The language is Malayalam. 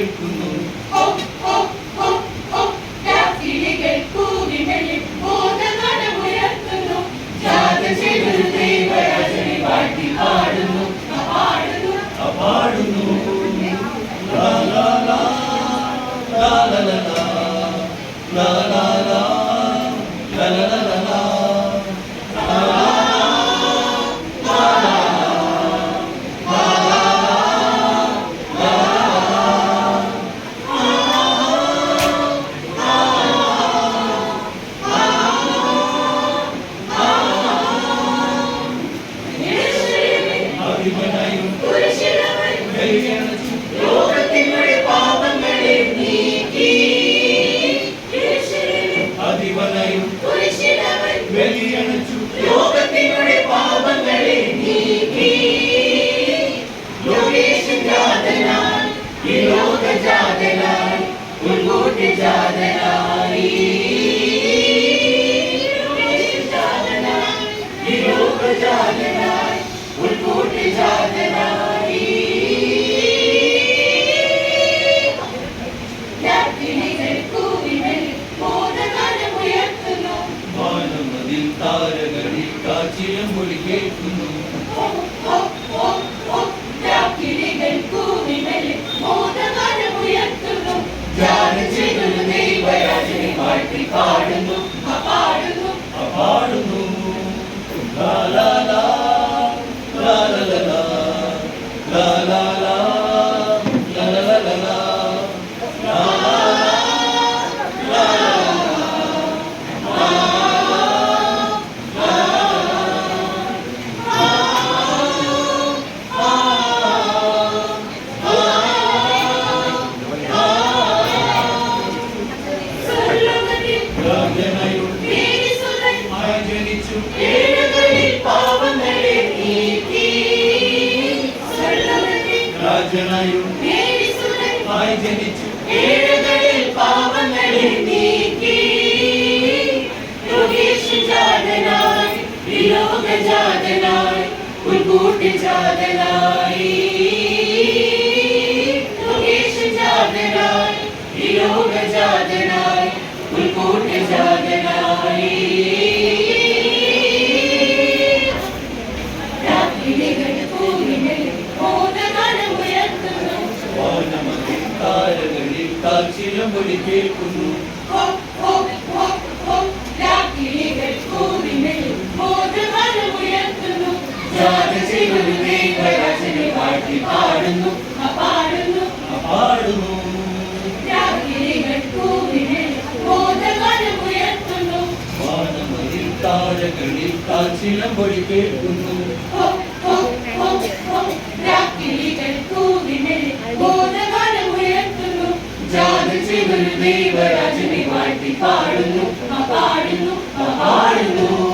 കേൾക്കുന്നു. പാടുന്നു ലാ ലാ ലാ ലാ ലാ ലാ ലാ ലാ ലാ ലാ ലാ ലാ ലാ. താരകളിൽ കാച്ചിലും മൊഴി കേൾക്കുന്നു. പാടുന്നു പാടുന്നു ലാ ലാ ലാ ലാ ലാ ലാ ലാ ലാ ലാ ലാ ലാ ലാ ലാ. കാച്ചിലും മൊഴി കേൾക്കുന്നു. പാടുന്നു പാടുന്നു വാനമതിൽ താരകളിൽ കാച്ചിലും മൊഴി കേൾക്കുന്നു. ദൈവരാജനെ വാഴ്ത്തി പാടുന്നു പാടുന്നു പാടുന്നു.